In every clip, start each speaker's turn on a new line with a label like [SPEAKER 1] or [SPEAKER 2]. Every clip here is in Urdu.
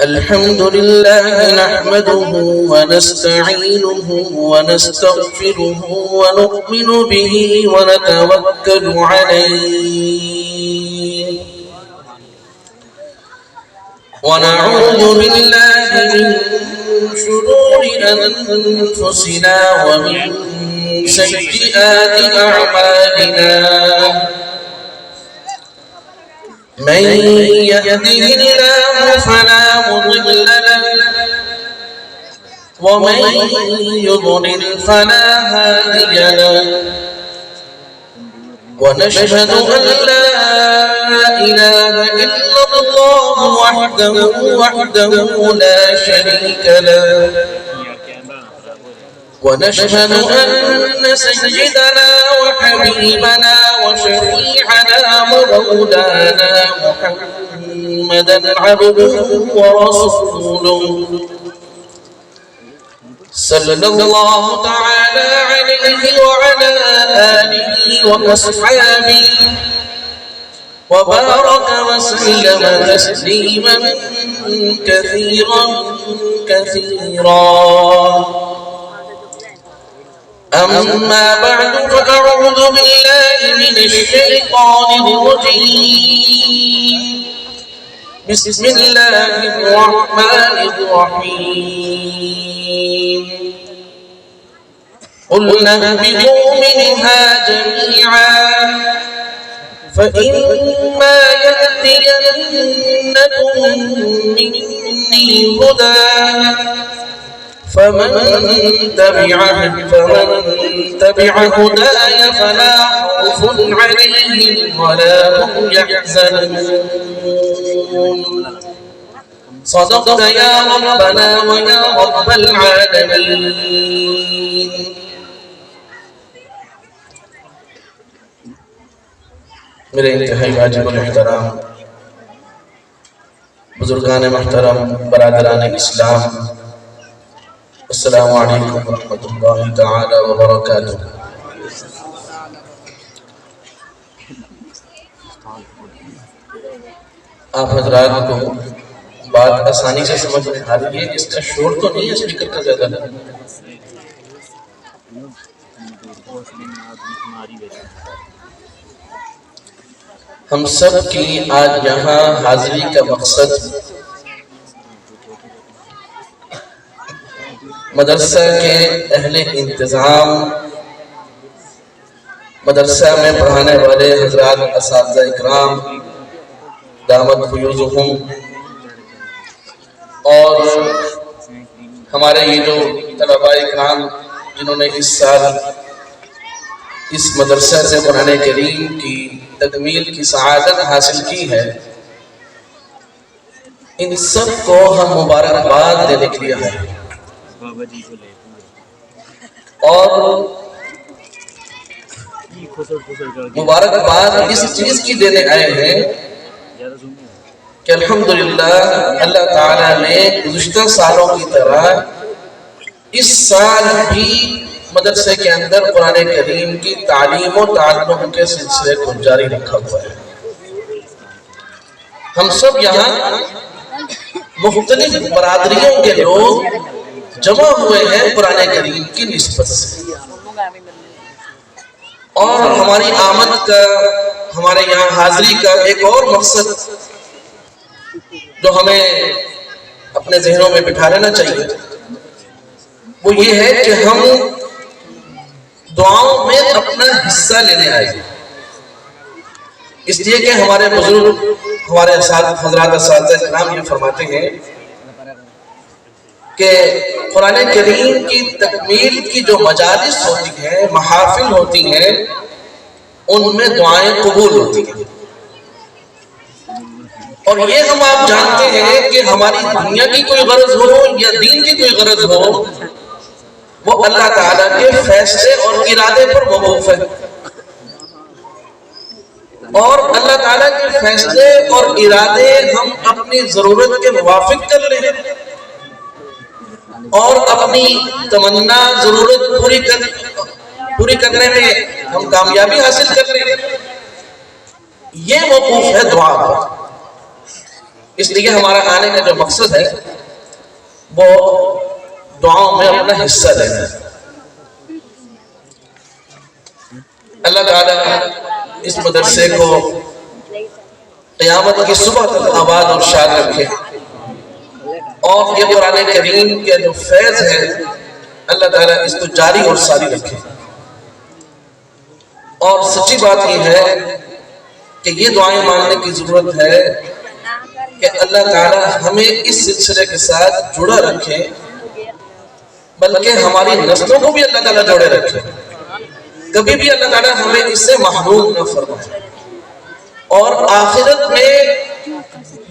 [SPEAKER 1] الحمد لله نحمده ونستعينه ونستغفره ونؤمن به ونتوكل عليه ونعوذ بالله من شرور أنفسنا ومن سيئات أعمالنا من يهده الله فلا مضل له ومن يضلل فلا هادي له ونشهد أن لا إله إلا الله وحده لا شريك له ونشهد أن سيدنا وحبيبنا وشفيعنا ومولانا محمدا عبده ورسوله صلى الله تعالى عليه وعلى آله وأصحابه وبارك وسلم تسليما كثيرا أما بعد فأعوذ بالله من الشيطان الرجيم بسم الله الرحمن الرحيم قلنا اهبطوا منها جميعا فإما يأتينكم مني هدى فمن تبع هداي فلا خوف عليهم ولا هم يحزنون صدقت يا ربنا ويا رب العالمين میرے انتہائی واجب الاحترام بزرگان محترم برادران اسلام السلام علیکم ورحمۃ اللہ تعالی وبرکاتہ۔ آپ حضرات کو بات آسانی سے سمجھ میں آ رہی ہے؟ اس کا شور تو نہیں ہے اسپیکر کا زیادہ؟ ہم سب کی آج یہاں حاضری کا مقصد مدرسہ کے اہل انتظام، مدرسہ میں پڑھانے والے حضرات اساتذہ اکرام دامت فیوزہم، اور ہمارے یہ جو طلباء اکرام جنہوں نے اس سال اس مدرسہ سے قرآن کریم کی تکمیل کی سعادت حاصل کی ہے، ان سب کو ہم مبارکباد دینے کے لیے آئے ہیں۔ اور مبارکباد اس چیز کی دینے آئے ہیں کہ الحمدللہ اللہ تعالیٰ نے گزشتہ سالوں کی طرح اس سال بھی مدرسے کے اندر قرآن کریم کی تعلیم و تعلم کے سلسلے کو جاری رکھا ہوا ہے۔ ہم سب یہاں مختلف برادریوں کے لوگ جمع ہوئے ہیں قرآن کریم کی نسبت سے، اور ہماری آمد کا، ہمارے یہاں حاضری کا ایک اور مقصد جو ہمیں اپنے ذہنوں میں بٹھا لینا چاہیے وہ یہ ہے کہ ہم دعاؤں میں اپنا حصہ لینے آئے، اس لیے کہ ہمارے بزرگ، ہمارے حضرات اساتذہ کرام یہ فرماتے ہیں کہ قرآن کریم کی تکمیل کی جو مجالس ہوتی ہیں، محافل ہوتی ہیں، ان میں دعائیں قبول ہوتی ہیں، اور یہ ہم آپ جانتے ہیں کہ ہماری دنیا کی کوئی غرض ہو یا دین کی کوئی غرض ہو، وہ اللہ تعالیٰ کے فیصلے اور ارادے پر موقوف ہے، اور اللہ تعالیٰ کے فیصلے اور ارادے ہم اپنی ضرورت کے موافق کر لیں اور اپنی تمنا ضرورت پوری کرنے میں ہم کامیابی حاصل کر لیں، یہ موقوف ہے دعا پر. اس لیے ہمارا آنے کا جو مقصد ہے وہ دعاؤں میں اپنا حصہ لینا ہے. اللہ تعالیٰ اس مدرسے کو قیامت کی صبح تک آباد اور شاد رکھے، اور یہ قرآن کریم کے جو فیض ہے اللہ تعالیٰ اس کو جاری اور ساری رکھے. اور سچی بات یہ ہے کہ یہ دعائیں مانگنے کی ضرورت ہے کہ اللہ تعالیٰ ہمیں اس سلسلے کے ساتھ جڑا رکھے، بلکہ ہماری نسلوں کو بھی اللہ تعالیٰ جوڑے رکھے. کبھی بھی اللہ تعالیٰ ہمیں اس سے محروم نہ فرمائے، اور آخرت میں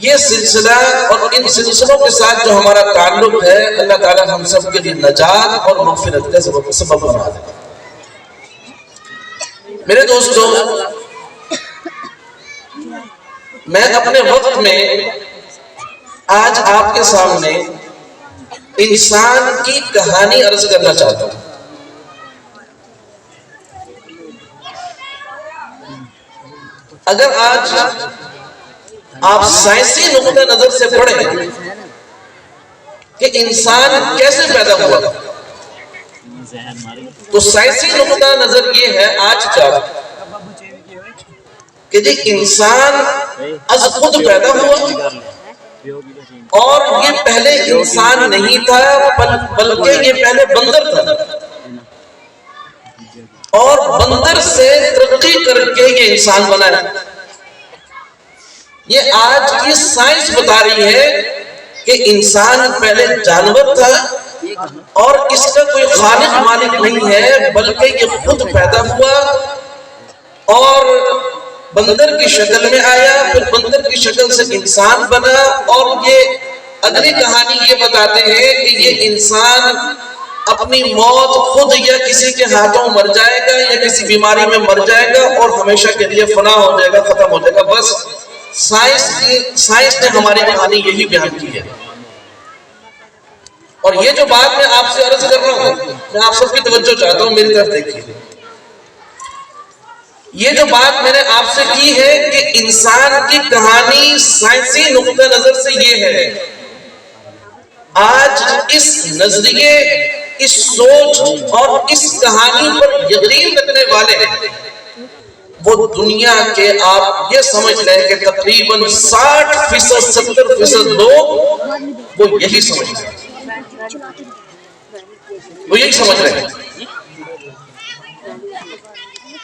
[SPEAKER 1] یہ سلسلہ اور ان سلسلوں کے ساتھ جو ہمارا تعلق ہے اللہ تعالیٰ ہم سب کے لیے نجات اور مغفرت کا سبب بنا دے. میرے دوستوں، میں اپنے وقت میں آج آپ کے سامنے انسان کی کہانی عرض کرنا چاہتا ہوں. اگر آج آپ سائنسی نقطہ نظر سے پڑھیں کہ انسان کیسے پیدا ہوا، تو سائنسی نقطہ نظر یہ ہے آج کا کہ جی انسان از خود پیدا ہوا، اور یہ پہلے انسان نہیں تھا بلکہ یہ پہلے بندر تھا، اور بندر سے ترقی کر کے یہ انسان بنا ہے. یہ آج کی سائنس بتا رہی ہے کہ انسان پہلے جانور تھا اور اس کا کوئی خالق مالک نہیں ہے، بلکہ یہ خود پیدا ہوا اور بندر کی شکل میں آیا، پھر بندر کی شکل سے انسان بنا. اور یہ اگلی کہانی یہ بتاتے ہیں کہ یہ انسان اپنی موت خود یا کسی کے ہاتھوں مر جائے گا یا کسی بیماری میں مر جائے گا اور ہمیشہ کے لیے فنا ہو جائے گا، ختم ہو جائے گا. بس سائنس نے ہماری کہانی یہی بیان کی ہے. اور یہ جو بات میں آپ سے عرض کر رہا ہوں، میں آپ سب کی توجہ چاہتا ہوں، میری طرف دیکھیے. یہ جو بات میں نے آپ سے کی ہے کہ انسان کی کہانی سائنسی نقطہ نظر سے یہ ہے. آج اس نظریے، اس سوچ اور اس کہانی پر یقین رکھنے والے وہ دنیا کے آپ یہ سمجھ لیں کہ تقریباً 60% 70% لوگ وہ یہی سمجھ رہے ہیں، وہ یہی سمجھ رہے ہیں.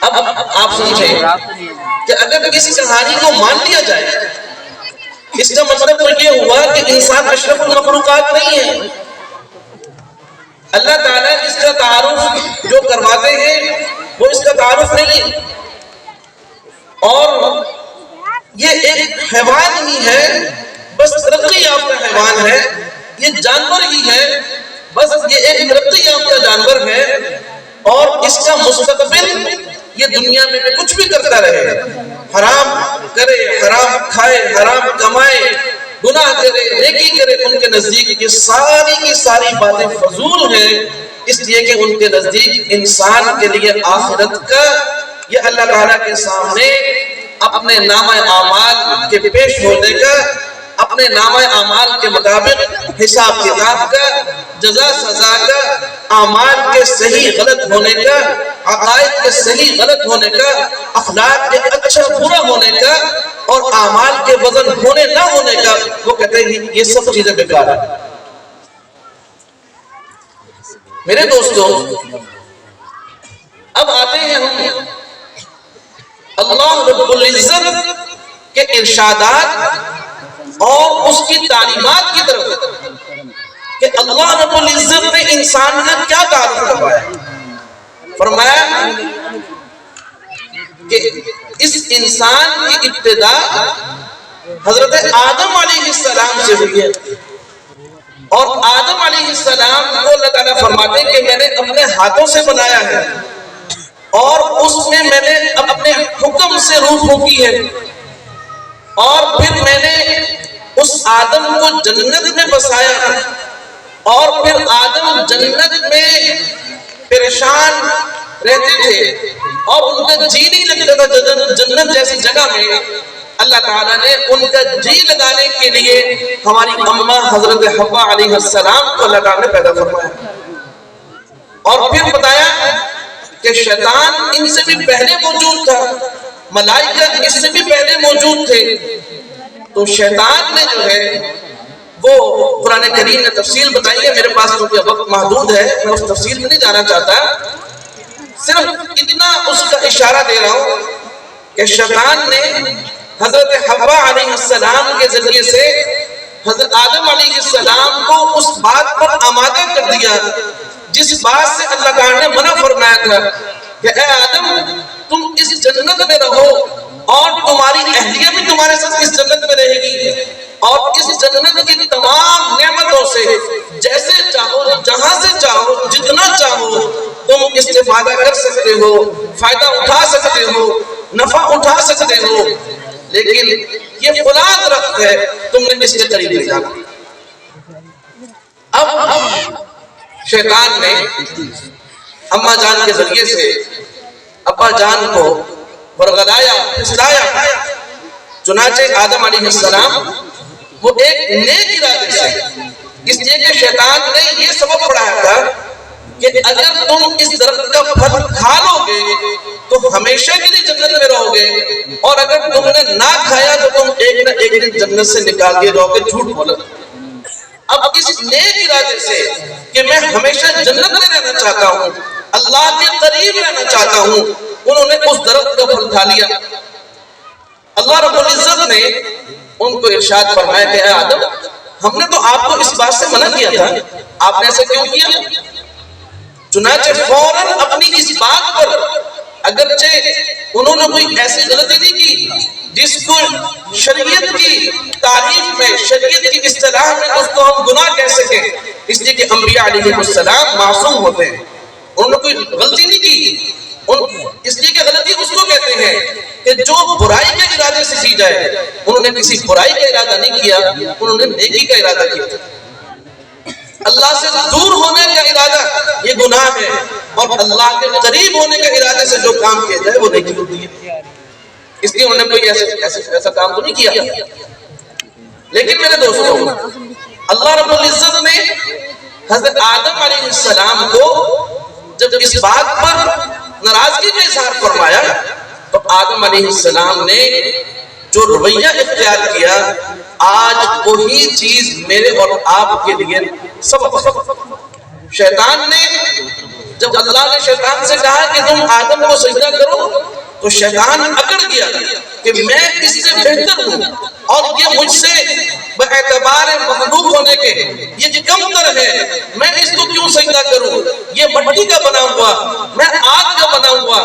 [SPEAKER 1] اب آپ سمجھیں کہ اگر اس کہانی کو مان لیا جائے، اس کا مطلب تو یہ ہوا کہ انسان اشرف المخلوقات نہیں ہے. اللہ تعالیٰ اس کا تعارف جو کرواتے ہیں وہ اس کا تعارف نہیں ہے، اور یہ ایک حیوان ہی ہے، بس ترقی یافتہ حیوان ہے. یہ جانور ہی ہے، بس یہ ایک ترقی یافتہ جانور ہے، اور اس کا مستقبل یہ دنیا میں کچھ بھی کرتا رہے، حرام کرے، حرام کھائے، حرام کمائے، گناہ کرے، نیکی کرے، ان کے نزدیک یہ ساری کی ساری باتیں فضول ہیں. اس لیے کہ ان کے نزدیک انسان کے لیے آخرت کا یہ اللہ تعالیٰ کے سامنے اپنے نامہ اعمال کے پیش ہونے کا، اپنے نامہ اعمال کے مطابق حساب کتاب کا، جزا سزا کا، اعمال کے صحیح غلط ہونے کا، عقائد کے صحیح غلط ہونے کا، اخلاق کے اچھا برا ہونے کا، اور اعمال کے وزن ہونے نہ ہونے کا، وہ کہتے ہیں یہ سب چیزیں بیکار ہیں. میرے دوستوں، اب آتے ہیں ہم اللہ رب العزت کے ارشادات اور اس کی تعلیمات کی طرف کہ اللہ رب العزت نے انسان کا کیا تعارف کروایا. فرمایا کہ اس انسان کی ابتدا حضرت آدم علیہ السلام سے ہوئی ہے، اور آدم علیہ السلام کو اللہ تعالیٰ فرماتے ہیں کہ میں نے اپنے ہاتھوں سے بنایا ہے، اور اس میں میں نے اپنے حکم سے روح پھونکی ہے، اور پھر میں نے اس آدم کو جنت میں بسایا، اور پھر آدم جنت میں پریشان رہتے تھے اور ان کا جی نہیں لگتا تھا جنت جیسی جگہ میں، اللہ تعالیٰ نے ان کا جی لگانے کے لیے ہماری اماں حضرت حوا علیہ السلام کو اللہ تعالیٰ نے پیدا فرمایا، اور پھر بتایا کہ شیطان ان سے بھی پہلے موجود تھا، ملائکہ اس سے بھی پہلے موجود تھے۔ تو شیطان نے جو ہے وہ قرآن کریم نے تفصیل بتائی ہے، میرے پاس کیونکہ وقت محدود ہے میں اس تفصیل میں نہیں جانا چاہتا، صرف اتنا اس کا اشارہ دے رہا ہوں کہ شیطان نے حضرت حوا علیہ السلام کے ذریعے سے حضرت آدم علیہ السلام کو اس بات پر آمادہ کر دیا جس بات سے اللہ تعالیٰ نے منع فرمایا تھا کہ اے آدم تم اس جنت میں رہو اور تمہاری اہلیہ بھی تمہارے ساتھ اس جنت میں رہے گی، اور اس جنت کی تمام نعمتوں سے جیسے چاہو جہاں سے چاہو جتنا چاہو تم استفادہ کر سکتے ہو، فائدہ اٹھا سکتے ہو، نفع اٹھا سکتے ہو، لیکن یہ فلاں درخت ہے تم نے اس کے قریب نہیں جانا۔ اب شیطان نے اماں جان کے ذریعے سے ابا جان کو ورغلایا، پھسلایا، چنانچہ آدم علیہ السلام وہ ایک نیک ارادے سے، اس لیے کہ شیطان نے یہ سبب پڑھایا تھا کہ اگر تم اس درخت کا پھل کھا لو گے تو ہمیشہ کے لیے جنت میں رہو گے، اور اگر تم نے نہ کھایا تو تم ایک نہ ایک دن جنت سے نکال دیے جاؤ گے، جھوٹ بولا۔ اب اس نیک ارادے سے کہ میں ہمیشہ جنت میں رہنا چاہتا ہوں، اللہ کے قریب رہنا چاہتا ہوں، انہوں نے اس درخت کا پھل کھا لیا۔ اللہ رب العزت نے ان کو ارشاد فرمایا کہ اے آدم ہم نے تو آپ کو اس بات سے منع کیا تھا، آپ نے ایسا کیوں کیا؟ چنانچہ فوراً اپنی اس بات پر، اگرچہ انہوں نے کوئی ایسی غلطی نہیں کی جس کو شریعت کی تعریف میں، شریعت کی اصطلاح میں اس کو ہم گناہ کہہ سکیں، اس لیے کہ انبیاء علیہ السلام معصوم ہوتے ہیں، انہوں نے کوئی غلطی نہیں کی، اس لیے کہ غلطی اس کو کہتے ہیں کہ جو برائی کے ارادے سے کی جائے، انہوں نے کسی برائی کا ارادہ نہیں کیا، انہوں نے نیکی کا ارادہ کیا۔ اللہ سے دور ہونے کا ارادہ یہ گناہ ہے، اور اللہ کے قریب ہونے کے ارادے سے جو کام کیا جائے وہ نیکی ہوتی ہے، اس لیے انہوں نے کوئی ایسا کام تو نہیں کیا۔ لیکن میرے دوستوں، اللہ رب العزت نے حضرت آدم علیہ السلام کو جب اس بات پر ناراضگی کا اظہار فرمایا تو آدم علیہ السلام نے جو رویہ اختیار کیا، آج وہی چیز میرے اور آپ کے لیے سبب۔ شیطان نے جب اللہ نے شیطان سے کہا کہ تم آدم کو سجدہ کرو تو شیطان اکڑ گیا کہ میں اس سے بہتر ہوں اور یہ مجھ سے باعتبار مخلوق ہونے کے یہ کم تر ہے، میں اس کو کیوں سجدہ کروں؟ یہ مٹی کا بنا ہوا، میں آگ کا بنا ہوا،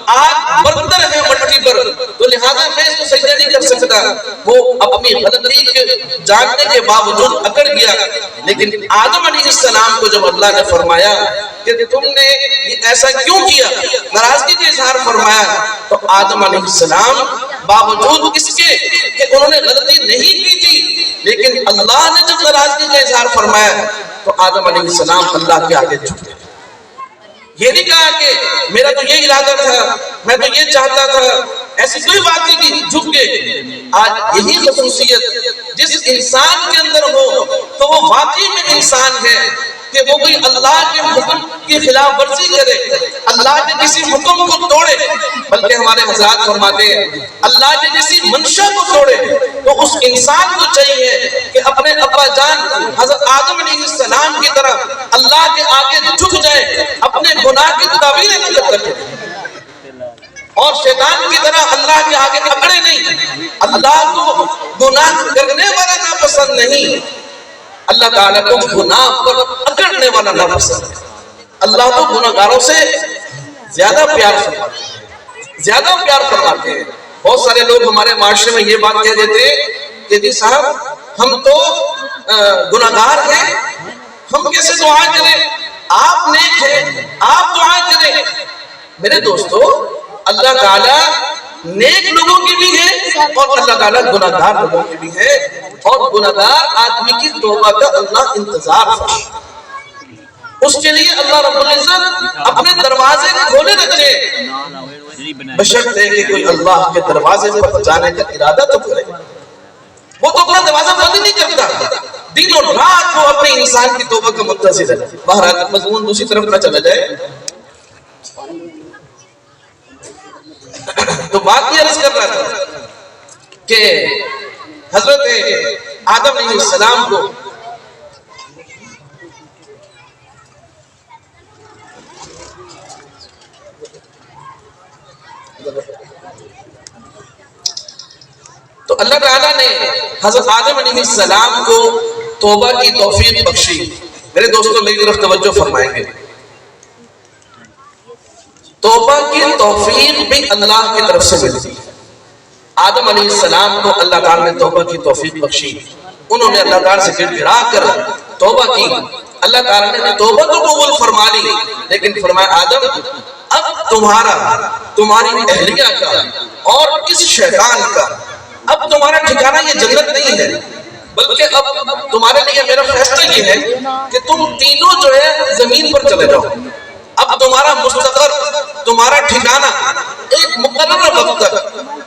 [SPEAKER 1] آگ برتر ہے مٹی پر، تو لہذا میں اس کو سجدہ نہیں کر سکتا۔ وہ اپنی غلطی کے جاننے کے باوجود اکڑ گیا، لیکن آدم علیہ السلام کو جب اللہ نے فرمایا کہ تم نے ایسا کیوں کیا، ناراضگی کا اظہار فرمایا، تو آدم علیہ السلام باوجود اس کے کہ انہوں نے غلطی نہیں کی تھی، لیکن اللہ نے جب ناراضگی کا اظہار فرمایا تو آدم علیہ السلام اللہ کے آگے جھک گئے۔ یہ نہیں کہا کہ میرا تو یہ ارادہ تھا، میں تو یہ چاہتا تھا، ایسی کوئی بات نہیں کی، جھک گئے۔ آج یہی خصوصیت جس انسان کے اندر ہو تو وہ واقعی میں انسان ہے کہ وہ کوئی اللہ کے حکم کی خلاف ورزی کرے، اللہ کے کسی حکم کو توڑے، بلکہ ہمارے حضرات فرماتے ہیں اللہ کے کسی منشا کو توڑے، تو اس انسان کو چاہیے کہ اپنے ابا جان حضرت آدم علیہ السلام کی طرح اللہ کے آگے جھک جائے، اپنے گناہ کی تعبیریں نہ رکھے، اور شیطان کی طرح اللہ کے آگے اکڑے نہیں۔ اللہ کو گناہ کرنے والا ناپسند نہیں، اللہ تعالیٰ کو گناہ پر اکڑنے والا ناپسند ہے۔ اللہ تو گناہگاروں سے زیادہ پیار فرماتے ہیں۔ بہت سارے لوگ ہمارے معاشرے میں یہ بات کہہ دیتے ہیں کہ جی صاحب ہم تو گناہگار ہیں، ہم کیسے دعا کریں؟ آپ نیک ہیں، آپ دعا کریں۔ میرے دوستو، اللہ تعالیٰ نیک لوگوں کی بھی ہے اور اللہ تعالیٰ گناہگار لوگوں کی بھی ہے، اور گناہگار آدمی کی توبہ کا اللہ انتظار فرماتا ہے۔ اس کے لیے اللہ رب العزت اپنے دروازے کھولے رکھے، بشرطے کہ کوئی اللہ کے دروازے پر جانے کا ارادہ تو کرے۔ وہ تو اپنا دروازہ بند ہی نہیں کرتا، دن اور رات وہ اپنے انسان کی توبہ کا منتظر ہے۔ بہرحال مضمون دوسری طرف نہ چلا جائے، تو بات یہ عرض کر رہا تھا کہ حضرت آدم علیہ السلام کو تو اللہ تعالیٰ نے حضرت آدم علیہ السلام کو توبہ کی توفیق بخشی۔ میرے دوستوں میری طرف توجہ فرمائیں گے، توبہ کی توفیق بھی اللہ کی طرف سے ملتی ہے۔ آدم علیہ السلام کو اللہ تعالیٰ نے توبہ کی توفیق بخشی، انہوں نے اللہ تعالیٰ سے گڑ گڑا کر توبہ کی، اللہ تعالیٰ نے توبہ تو قبول فرما لی، لیکن فرمایا آدم اب تمہاری اہلیہ کا اور اس شیطان کا اب تمہارا ٹھکانہ یہ جنت نہیں ہے، بلکہ اب تمہارے لیے میرا فیصلہ یہ ہے کہ تم تینوں جو ہے زمین پر چلے جاؤ۔ اب تمہارا مستقر، تمہارا ٹھکانہ ایک مقررہ وقت تک،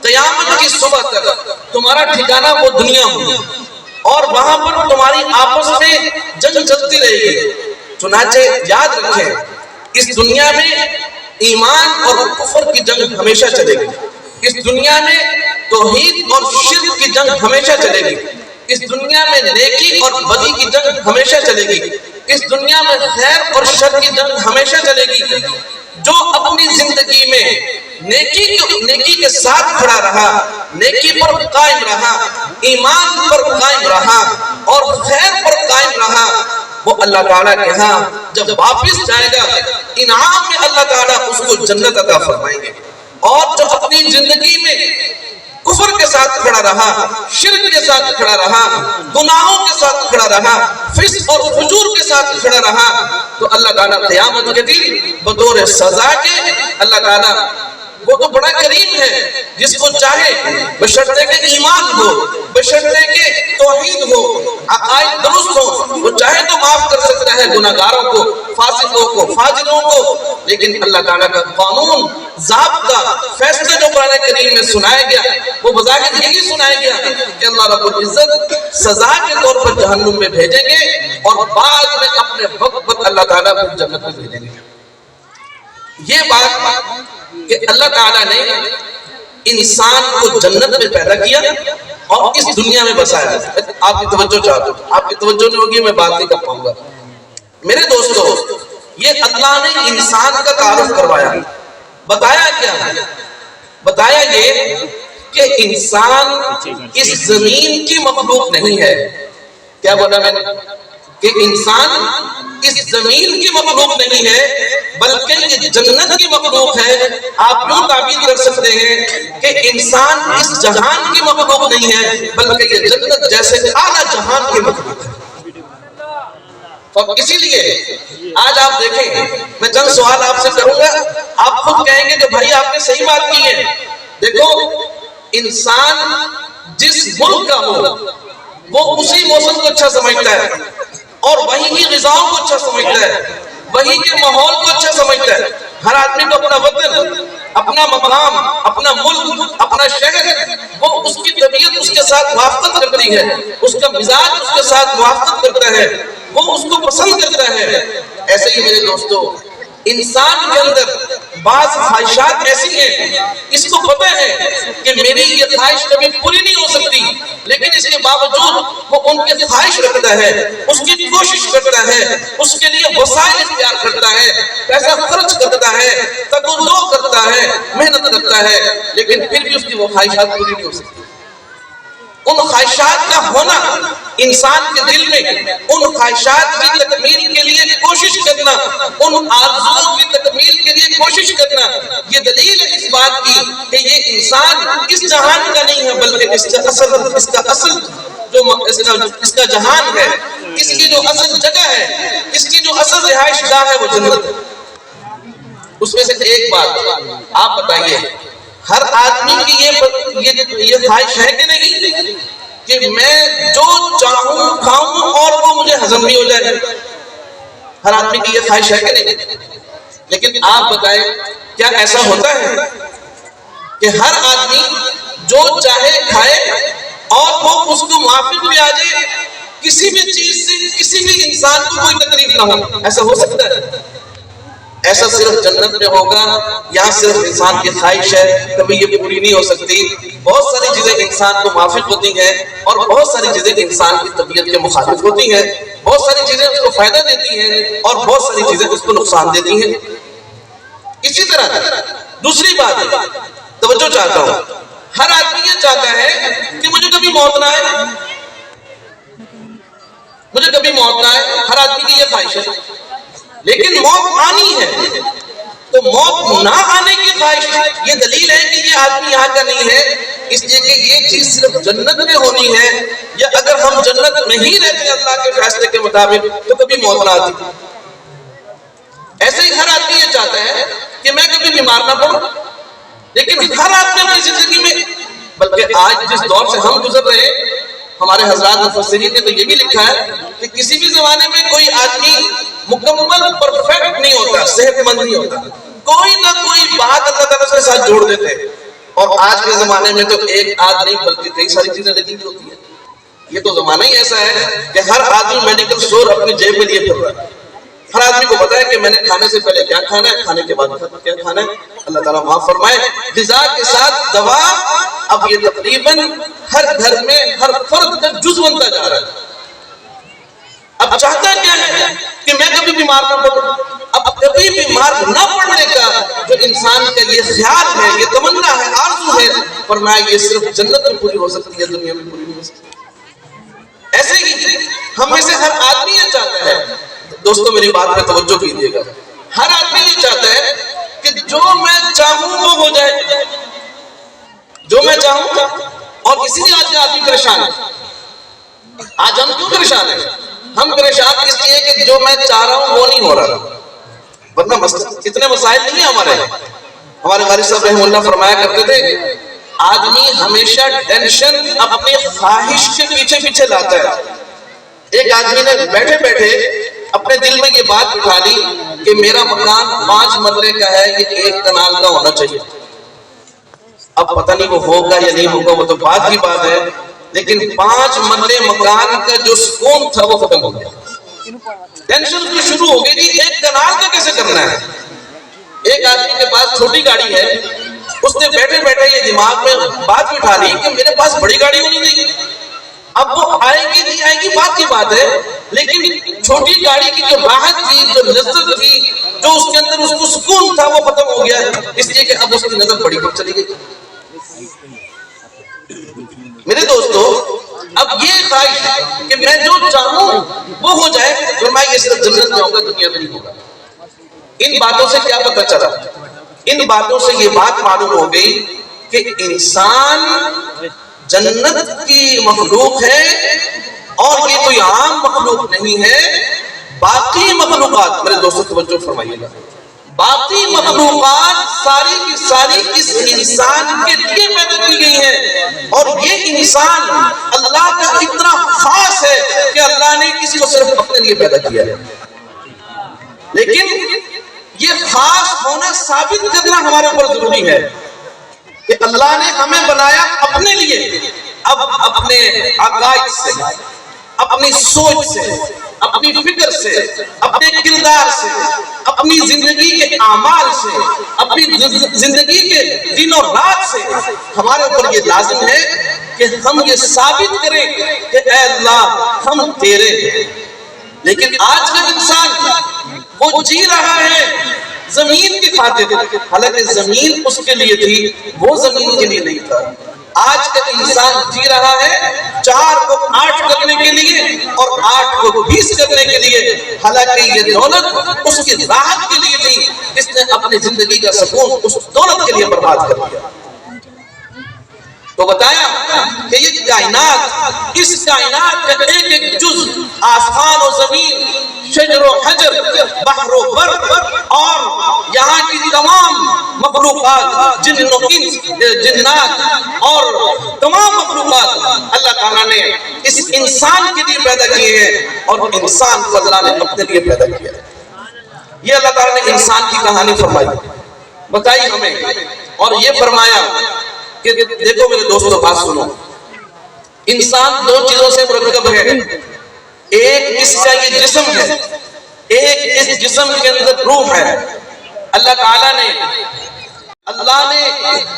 [SPEAKER 1] قیامت کی صبح تک تمہارا ٹھکانہ وہ دنیا ہوگی، اور وہاں پر تمہاری آپس میں جنگ چلتی رہے گی۔ چنانچہ یاد رکھیں اس دنیا میں ایمان اور کفر کی جنگ ہمیشہ چلے گی، اس دنیا میں توحید اور شرک کی جنگ ہمیشہ چلے گی، اس دنیا میں نیکی اور بدی کی جنگ ہمیشہ چلے گی، اس دنیا میں خیر اور شر کی جنگ ہمیشہ چلے گی۔ جو اپنی زندگی میں نیکی کے ساتھ کھڑا رہا، نیکی پر قائم رہا، ایمان پر قائم رہا اور خیر پر قائم رہا، وہ اللہ تعالیٰ کے ہاں جب واپس جائے گا انعام میں اللہ تعالیٰ اس کو جنت عطا فرمائیں گے۔ اور جو اپنی زندگی میں کفر کے ساتھ کھڑا رہا، شرک کے ساتھ کھڑا رہا، گناہوں کے ساتھ کھڑا رہا، فسق اور فجور کے ساتھ کھڑا رہا، تو اللہ تعالیٰ قیامت کے دن بطور سزا کے اللہ تعالیٰ، وہ تو بڑا کریم ہے، جس کو چاہے بشرطے کہ ایمان ہو، بشرطے کہ توحید ہو، عقائد درست ہو، وہ چاہے تو معاف کر سکتا ہے گناہگاروں کو، فاسقوں کو، فاجروں کو، لیکن اللہ تعالیٰ کا قانون، ضابطہ، فیصلہ جو قرآن کریم میں سنایا گیا وہ بظاہر یہی سنایا گیا کہ اللہ رب العزت سزا کے طور پر جہنم میں بھیجیں گے اور بعد میں اپنے وقت پر اللہ تعالیٰ کو جنت میں بھیجیں گے۔ یہ بات کہ اللہ تعالیٰ نے انسان کو جنت میں پیدا کیا اور اس دنیا میں بسایا۔ آپ کی توجہ چاہتا ہوں، آپ کی توجہ نہیں ہوگی میں بات نہیں کر پاؤں گا۔ میرے دوستو، یہ اللہ نے انسان کا تعارف کروایا، بتایا کیا؟ بتایا یہ کہ انسان اس زمین کی مخلوق نہیں ہے۔ کیا بولا میں نے؟ کہ انسان اس زمین کی مخلوق نہیں ہے بلکہ یہ جنت کی مخلوق ہے۔ آپ یوں تعبیر کر سکتے ہیں کہ انسان اس جہان کی مخلوق نہیں ہے بلکہ یہ جنت جیسے اعلیٰ جہان کی مخلوق ہے۔ تو اسی لیے آج آپ دیکھیں، میں چند سوال آپ سے کروں گا، آپ خود کہیں گے کہ بھائی آپ نے صحیح بات کی ہے۔ دیکھو، انسان جس ملک کا ہو وہ اسی موسم کو اچھا سمجھتا ہے اور وہیں کی غذاؤں کو اچھا سمجھتا ہے، وہیں کے ماحول کو اچھا سمجھتا ہے۔ ہر آدمی کو اپنا وطن، اپنا مقام، اپنا ملک، اپنا شہر، وہ اس کی طبیعت اس کے ساتھ موافقت کرتی ہے، اس کا مزاج اس کے ساتھ موافقت کرتا ہے، وہ اس کو پسند کرتا ہے۔ ایسے ہی میرے دوستو، انسان کے اندر بعض خواہشات ایسی ہیں، اس کو پتہ ہے کہ میری یہ خواہش کبھی پوری نہیں ہو سکتی، لیکن اس کے باوجود وہ ان کی خواہش رکھتا ہے، اس کی کوشش کرتا ہے، اس کے لیے وسائل اختیار کرتا ہے، پیسہ خرچ کرتا ہے، تگو کرتا ہے، محنت کرتا ہے، لیکن پھر بھی اس کی وہ خواہشات پوری نہیں ہو سکتی۔ ان خواہشات کا ہونا، انسان کے دل میں ان خواہشات کی تکمیل کے لیے کوشش کرنا، ان آرزوؤں کی تکمیل کے لیے کوشش کرنا، یہ دلیل ہے اس بات کی کہ یہ انسان اس جہان کا نہیں ہے بلکہ اس کا جہان ہے، اس کی جو اصل جگہ ہے، اس کی جو اصل رہائش گاہ ہے وہ جنت ہے۔ اس میں سے ایک بات آپ بتائیے، ہر آدمی کی یہ خواہش ہے کہ نہیں کہ میں جو چاہوں کھاؤں اور وہ مجھے ہضم بھی ہو جائے؟ ہر آدمی کی یہ خواہش ہے کہ نہیں؟ لیکن آپ بتائیں کیا ایسا ہوتا ہے کہ ہر آدمی جو چاہے کھائے اور وہ اس کو موافق بھی آ جائے، کسی بھی چیز سے کسی بھی انسان کو کوئی تکلیف نہ ہو؟ ایسا ہو سکتا ہے؟ ایسا صرف جنت میں ہوگا، یہاں صرف انسان کی خواہش ہے، کبھی یہ پوری نہیں ہو سکتی۔ بہت ساری چیزیں انسان کو موافق ہوتی ہیں اور بہت ساری چیزیں انسان کی طبیعت کے مخالف ہوتی ہیں، بہت ساری چیزیں اس کو فائدہ دیتی ہیں اور بہت ساری چیزیں اس کو نقصان دیتی ہیں۔ اسی طرح دوسری بات ہے، توجہ چاہتا ہوں، ہر آدمی یہ چاہتا ہے کہ مجھے کبھی موت نہ آئے، مجھے کبھی موت نہ آئے، ہر آدمی کی یہ خواہش ہے۔ لیکن موت آنی ہے تو موت نہ آنے کی خواہش یہ دلیل ہے کہ یہ آدمی یہاں کا نہیں ہے، اس لیے کہ یہ چیز صرف جنت میں ہونی ہے، یا اگر ہم جنت میں ہی رہتے اللہ کے فیصلے کے مطابق تو کبھی موت نہ آتی۔ ایسے ہی ہر آدمی یہ چاہتا ہے کہ میں کبھی بیمار نہ پڑوں، لیکن ہر آدمی اپنی زندگی میں، بلکہ آج جس دور سے ہم گزر رہے ہیں، ہمارے حضرات مفسرین نے تو یہ بھی لکھا ہے کہ کسی بھی زمانے میں کوئی آدمی مکمل پرفیکٹ نہیں ہوتا، صحت مند نہیں ہوتا، کوئی نہ کوئی بات اللہ تعالیٰ اس کے ساتھ جوڑ دیتے ہیں۔ اور آج کے زمانے میں تو ایک آدھ نہیں بلکہ کئی ساری چیزیں لگی ہوتی ہیں۔ یہ تو زمانہ ہی ایسا ہے کہ ہر آدمی میڈیکل اسٹور اپنی جیب میں لیے پھر رہا ہے۔ ہر آدمی کو پتا ہے کہ میں نے کھانے سے پہلے کیا کھانا ہے، کھانے کے بعد کیا کھانا ہے۔ اللہ تعالیٰ معاف فرمائے، غذا کے ساتھ دوا اب یہ تقریباً ہر گھر میں ہر فرد کا جز بنتا جا رہا ہے۔ اب چاہتا کیا ہے کہ میں کبھی بیمار نہ پڑوں۔ اب کبھی بیمار نہ پڑنے کا جو انسان کا یہ خیال ہے، یہ تمنا ہے، آرزو ہے، فرمایا یہ صرف جنت میں پوری ہو سکتی ہے، دنیا میں پوری نہیں ہو سکتی۔ ایسے ہی ہم میں سے ہر آدمی یہ چاہتا ہے، دوستو میری بات میں توجہ کیجیے گا، ہر آدمی یہ چاہتا ہے کہ جو میں چاہوں وہ ہو جائے، جو میں چاہوں۔ اور اسی لیے آج آدمی پریشان ہے۔ آج ہم کیوں پریشان ہیں؟ ہم پریشان اس لیے کہ جو میں چاہ رہا ہوں وہ نہیں ہو رہا، ورنہ اتنے مسائل نہیں ہیں ہمارے۔ ہمارے والد صاحب رحمہ اللہ فرمایا کرتے تھے آدمی ہمیشہ ٹینشن اپنی خواہش کے پیچھے پیچھے لاتا ہے۔ ایک آدمی نے بیٹھے بیٹھے اپنے دل میں یہ بات اٹھا لی کہ میرا مکان 5 مرلے کا ہے، یہ 1 کنال کا ہونا چاہیے۔ اب پتہ نہیں وہ ہوگا یا نہیں ہوگا، وہ تو بعد کی بات ہے، لیکن 5 مرلے مکان کا جو سکون تھا وہ ختم ہو گیا۔ ٹینشن بھی شروع ہو گئی کہ 1 کنال کا کیسے کرنا ہے۔ ایک آدمی کے پاس چھوٹی گاڑی ہے، اس نے بیٹھے بیٹھے یہ دماغ میں بات اٹھا لی کہ میرے پاس بڑی گاڑی ہونی چاہیے۔ اب وہ آئے گی نہیں آئے گی بات کی بات ہے، لیکن چھوٹی گاڑی کی جو راحت تھی، جو لذت تھی، جو اس کے اندر اس کو سکون تھا، وہ ختم ہو گیا، اس لیے کہ اب اس کی نظر بڑی پر چلی گئی۔ میرے دوستو، اب یہ خواہش ہے کہ میں جو چاہوں وہ ہو جائے، فرمایا یہ صرف جنت میں ہوگا، دنیا میں نہیں ہوگا۔ ان باتوں سے کیا پتہ چلا؟ ان باتوں سے یہ بات معلوم ہو گئی کہ انسان جنت کی مخلوق ہے اور یہ کوئی عام مخلوق نہیں ہے۔ باقی مخلوقات، میرے دوستو توجہ فرمائیے گا، باقی مخلوقات ساری کی ساری اس انسان کے لیے پیدا کی گئی ہیں، اور یہ انسان اللہ کا اتنا خاص ہے کہ اللہ نے اس کو صرف اپنے لیے پیدا کیا ہے۔ لیکن یہ خاص ہونا ثابت کرنا ہمارے اوپر ضروری ہے کہ اللہ نے ہمیں بنایا اپنے لیے۔ اب اپنے عقائد سے، اپنی سوچ سے، اپنی فکر سے، اپنے کردار سے، اپنی زندگی کے اعمال سے، اپنی زندگی کے دن اور رات سے ہمارے اوپر یہ لازم ہے کہ ہم یہ ثابت کریں کہ اے اللہ ہم تیرے ہیں۔ لیکن آج کا انسان وہ جی رہا ہے زمین کی خاطر، حالانکہ زمین اس کے لیے تھی، وہ زمین کے لیے نہیں تھا۔ آج کا انسان جی رہا ہے 4 کو 8 کرنے کے لیے اور 8 کو 20 کرنے کے لیے، حالانکہ یہ دولت اس کی راحت کے لیے تھی، اس نے اپنی زندگی کا سکون اس دولت کے لیے برباد کر دیا۔ تو بتایا کہ یہ کائنات، اس کائنات کا ایک ایک جز، آسمان و زمین، شجر و حجر، بحر و بر، اور یہاں کی تمام مخلوقات، جن و انس، جنات اور تمام مخلوقات اللہ تعالیٰ نے اس انسان کے لیے پیدا کیے ہیں، اور انسان کو اللہ نے اپنے لیے پیدا کیا ہے۔ یہ اللہ تعالیٰ نے انسان کی کہانی فرمائی، بتائی ہمیں، اور یہ فرمایا کہ دیکھو میرے دوستو بات سنو، انسان دو چیزوں سے مرکب ہے، ایک اس کا یہ جسم ہے، ایک اس جسم کے اندر روح ہے۔ اللہ تعالیٰ نے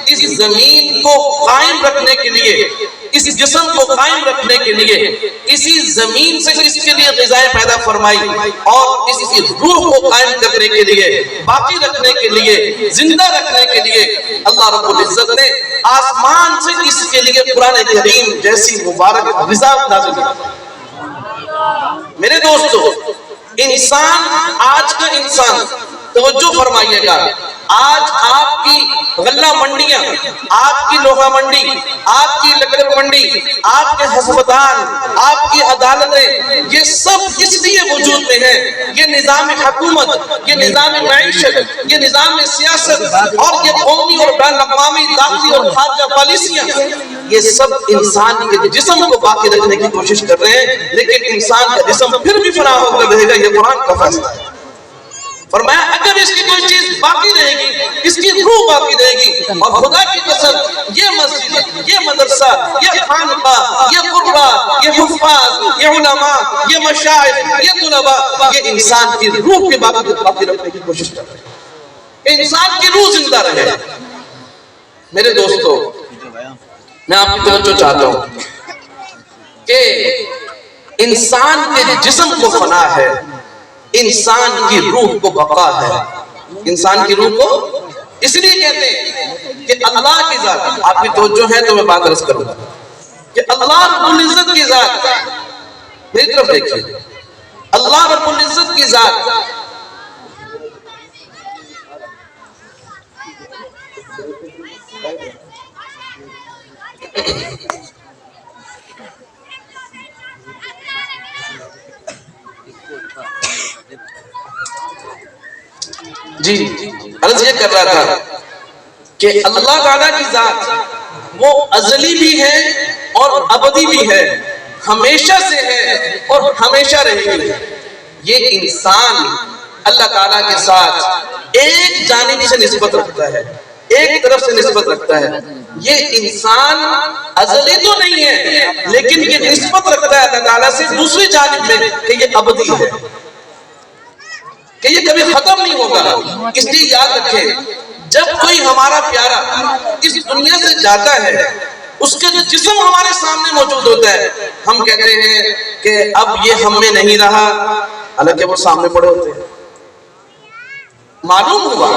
[SPEAKER 1] اس زمین کو قائم رکھنے کے لیے، اس جسم کو قائم رکھنے کے لیے، اسی زمین سے اس کے لیے غذائیں پیدا فرمائی، اور اس کی روح کو قائم کرنے کے لیے، باقی رکھنے کے لیے، زندہ رکھنے کے لیے اللہ رب العزت نے آسمان سے اس کے لیے قرآن کریم جیسی مبارک غذا نازل کی۔ میرے دوستو، انسان، آج کا انسان، توجہ فرمائیے گا، آج آپ کی غلہ منڈیاں، آپ کی لوہا منڈی، آپ کی لکڑ منڈی، آپ کے ہسپتال، آپ کی عدالتیں، یہ سب اس لیے وجود میں ہیں، یہ نظام حکومت، یہ نظام معیشت، یہ نظام سیاست، اور یہ قومی اور بین الاقوامی داخلی اور خارجہ پالیسیاں، یہ سب انسان کے جسم کو باقی رکھنے کی کوشش کر رہے ہیں، لیکن انسان کا جسم پھر بھی فنا ہو کر رہے گا، یہ قرآن کا فیصلہ ہے۔ فرمایا اگر اس کی کوئی چیز باقی رہے گی، اس کی روح باقی رہے گی، اور خدا کی قسم یہ مسجد، یہ مدرسہ، یہ خانقاہ، یہ قرآ، یہ حفاظ، یہ علماء، یہ مشائخ، یہ طلباء، یہ انسان کی روح کے باقی رکھنے کی کوشش کر رہے ہیں، انسان کی روح زندہ رہے۔ میرے دوستو، میں آپ کی توجہ چاہتا ہوں کہ انسان کے جسم کو فنا ہے، انسان کی روح کو بقا ہے۔ انسان کی روح کو اس لیے کہتے ہیں کہ اللہ کی ذات، آپ کی توجہ ہے تو میں بات عرض کروں گا کہ اللہ رب العزت کی ذات، میری طرف دیکھیے، اللہ رب العزت کی ذات جی عرض یہ کر رہا تھا کہ اللہ تعالیٰ کی ذات وہ ازلی بھی ہے اور ابدی بھی ہے، ہمیشہ سے ہے اور ہمیشہ رہے گی۔ یہ انسان اللہ تعالیٰ کے ساتھ ایک جانب سے نسبت رکھتا ہے، ایک طرف سے نسبت رکھتا ہے۔ یہ انسان ازلی تو نہیں ہے، لیکن یہ نسبت رکھتا ہے اللہ تعالیٰ سے دوسری جانب میں کہ یہ ابدی ہے، کہ یہ کبھی ختم نہیں ہوگا۔ اس لیے یاد رکھیں، جب کوئی ہمارا پیارا اس دنیا سے جاتا ہے، اس کا جسم ہمارے سامنے موجود ہوتا ہے، ہم کہتے ہیں کہ اب یہ ہم میں نہیں رہا، حالانکہ وہ سامنے پڑے ہوتے ہیں۔ معلوم ہوا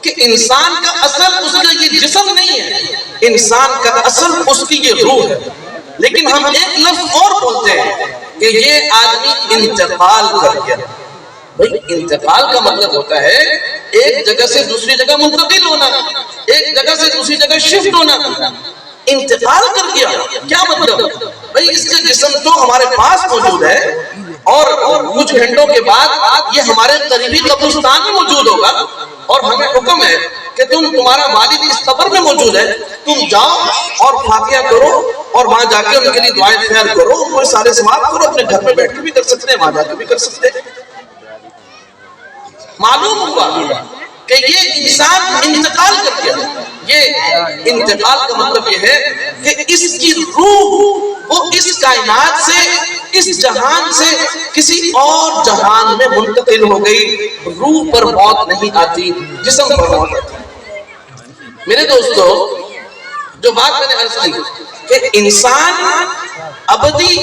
[SPEAKER 1] کہ انسان کا اصل اس کا یہ جسم نہیں ہے، انسان کا اصل اس کی یہ روح ہے، لیکن ہم ایک لفظ اور بولتے ہیں کہ یہ آدمی انتقال کر گیا۔ بھئی انتقال کا مطلب ہوتا ہے ایک جگہ سے دوسری جگہ منتقل ہونا، ایک جگہ سے دوسری جگہ شفٹ ہونا۔ انتقال کر گیا کیا مطلب؟ بھئی اس کا جسم تو ہمارے پاس موجود ہے، اور کچھ گھنٹوں کے بعد یہ ہمارے قریبی قبرستان میں موجود ہوگا، اور ہمیں حکم ہے کہ تمہارا والد اس قبر میں موجود ہے، تم جاؤ اور فاتحہ کرو، اور وہاں جا کے ان کے لیے دعائیں خیر کرو، کوئی سارے سماعت کرو، اپنے گھر میں بیٹھ کے بھی کر سکتے ہیں، وہاں جا کے بھی کر سکتے ہیں۔ معلوم ہوا کہ یہ انسان انتقال کر گیا۔ یہ انتقال کا مطلب یہ ہے کہ اس کی روح وہ اس کائنات سے، اس جہان سے کسی اور جہان میں منتقل ہو گئی۔ روح پر موت نہیں آتی، جسم پر موت آتی۔ میرے دوستو، جو بات میں نے عرض کی کہ انسان ابدی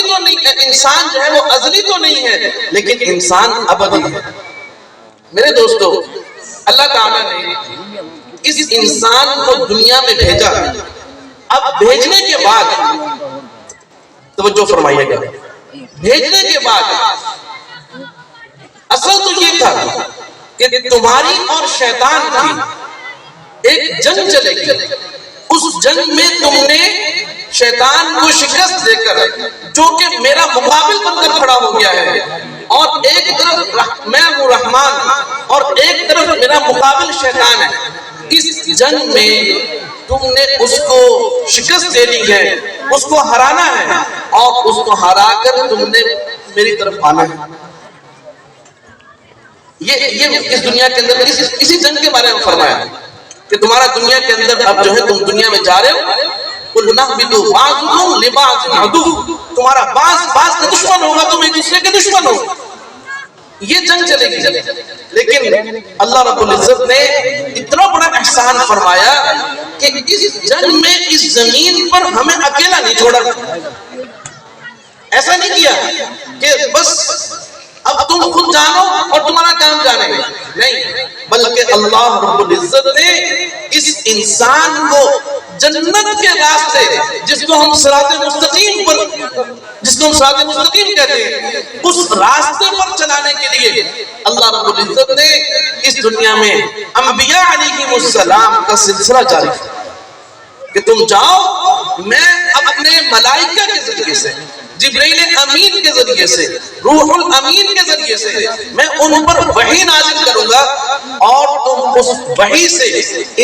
[SPEAKER 1] تو نہیں ہے، انسان جو ہے وہ ازلی تو نہیں ہے، لیکن انسان ابدی ہے۔ میرے دوستو، اللہ تعالیٰ نے اس انسان کو دنیا میں بھیجا، اب بھیجنے کے بعد توجہ فرمائیے گا، بھیجنے کے بعد اصل تو یہ تھا کہ تمہاری اور شیطان کی ایک جنگ چلے گی، اس جنگ میں تم نے شیطان کو شکست دے کر جو کہ میرا مقابل بن کر کھڑا ہو گیا ہے، اور ایک طرف میں ہوں رحمان اور ایک طرف میرا مقابل شیطان ہے، اس جنگ میں تم نے اس کو شکست دینی ہے، اس کو ہرانا ہے، اور اس کو ہرا کر تم نے میری طرف آنا ہے۔ یہ اس دنیا کے اندر اسی جنگ کے بارے میں فرمایا کہ تمہارا دنیا کے اندر اب جو ہے تم دنیا میں جا رہے ہو، قُلْ نَهْبِطُ بَعْضُكُمْ لِبَعْضٍ عَدُوٌّ، تمہارا بعض کا دشمن ہوگا، تم ایک دوسرے کے دشمن ہو، یہ جنگ چلے گی۔ لیکن اللہ رب العزت نے اتنا بڑا احسان فرمایا کہ اس جنگ میں اس زمین پر ہمیں اکیلا نہیں چھوڑا۔ ایسا نہیں کیا کہ بس اب تم خود جانو اور تمہارا کام جانے، نہیں، بلکہ اللہ رب العزت نے اس انسان کو جنت کے راستے، جس کو ہم صراط مستقیم کہتے ہیں، اس راستے پر چلانے کے لیے اللہ رب العزت نے اس دنیا میں انبیاء علیہم السلام کا سلسلہ جاری کیا کہ تم جاؤ، میں اپنے ملائکہ کے ذریعے سے، جبرائیل امین کے ذریعے سے، روح الامین کے ذریعے سے میں ان پر وحی نازل کروں گا، اور تم اس وحی سے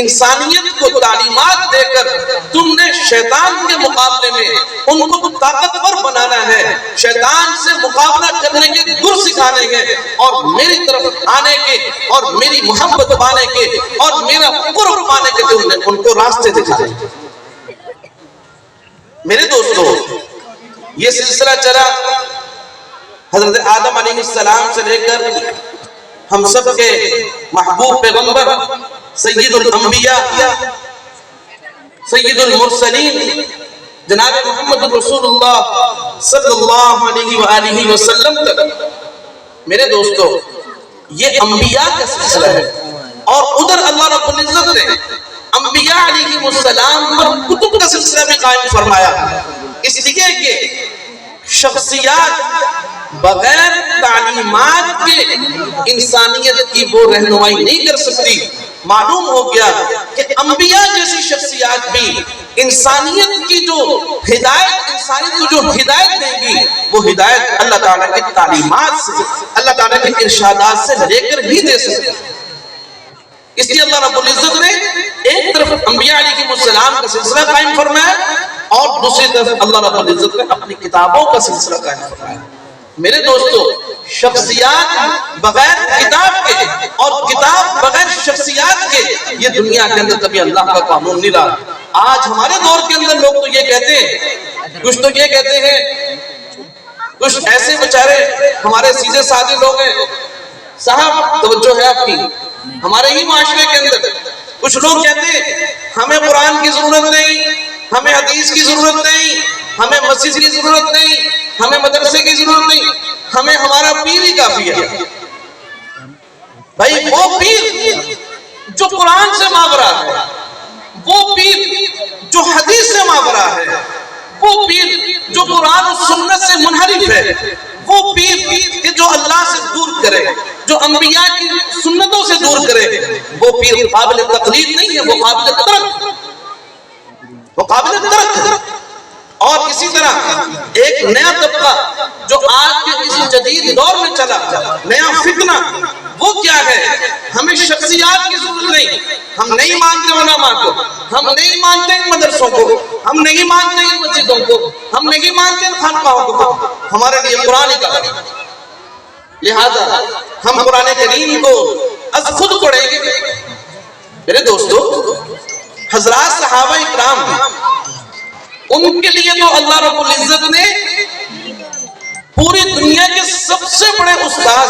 [SPEAKER 1] انسانیت کو تعلیمات دے کر تم نے شیطان کے مقابلے میں ان کو طاقتور بنانا ہے، شیطان سے مقابلہ کرنے کے گر سکھانے ہیں، اور میری طرف آنے کے اور میری محبت پانے کے اور میرا قرب پانے کے تم نے ان کو راستے دکھائے۔ میرے دوستو، یہ سلسلہ چلا حضرت آدم علیہ السلام سے لے کر ہم سب کے محبوب پیغمبر سید الانبیاء سید المرسلین جناب محمد رسول اللہ صلی اللہ علیہ وآلہ وسلم تک۔ میرے دوستو، یہ انبیاء کا سلسلہ ہے، اور ادھر اللہ رب العزت نے انبیاء علیہ السلام پر کتب کا سلسلہ بھی قائم فرمایا، اس لیے کہ شخصیات بغیر تعلیمات کے انسانیت کی وہ رہنمائی نہیں کر سکتی۔ معلوم ہو گیا کہ انبیاء جیسی شخصیات بھی انسانیت کی جو ہدایت، انسانیت کو جو ہدایت دے گی، وہ ہدایت اللہ تعالیٰ کی تعلیمات سے، اللہ تعالیٰ کے ارشادات سے لے کر ہی دے سکتے۔ اس لیے اللہ رب العزت نے ایک طرف انبیاء علیہ السلام کا سلسلہ قائم فرمایا، اور دوسری طرف اللہ رب العزت نے اپنی کتابوں کا سلسلہ قائم فرمایا۔ میرے دوستو، شخصیات بغیر کتاب کے اور کتاب بغیر شخصیات کے یہ دنیا کے اندر کبھی اللہ کا قانون نہیں رہا۔ آج ہمارے دور کے اندر لوگ تو یہ کہتے ہیں، کچھ تو یہ کہتے ہیں، کچھ ایسے بیچارے ہمارے سیدھے سادے لوگ ہیں، صاحب توجہ ہے آپ کی، ہمارے ہی معاشرے کے اندر کچھ لوگ کہتے ہیں ہمیں قرآن کی ضرورت نہیں، ہمیں حدیث کی ضرورت نہیں، ہمیں مسجد کی ضرورت نہیں، ہمیں مدرسے کی ضرورت نہیں، ہمیں ہمارا پیر ہی کافی ہے۔ بھائی، وہ پیر جو قرآن سے ماورا ہے، وہ پیر جو حدیث سے ماورا ہے، وہ پیر جو قرآن و سنت سے منحرف ہے، وہ پیر جو اللہ سے دور کرے، جو انبیاء کی سنتوں سے دور کرے، وہ پیر قابل تقلید نہیں ہے، وہ قابل ترک، وہ قابل ترک۔ اور اسی طرح ایک نیا طبقہ جو آج کے اس جدید دور میں چلا، نیا فتنہ، وہ کیا ہے؟ ہمیں شخصیات کی ضرورت نہیں، ہم نہیں مانتے علماء کو، ہم نہیں مانتے ان مدرسوں کو، ہم نہیں مانتے ان مسجدوں کو، ہم نہیں مانتے ان خانقاہوں کو، ہمارے لیے قرآن کا ہے، لہذا ہم قرآن کریم کو از خود پڑھیں گے۔ میرے دوستو، حضرات صحابہ اکرام، ان کے لیے تو اللہ رب العزت نے پوری دنیا کے سب سے بڑے استاد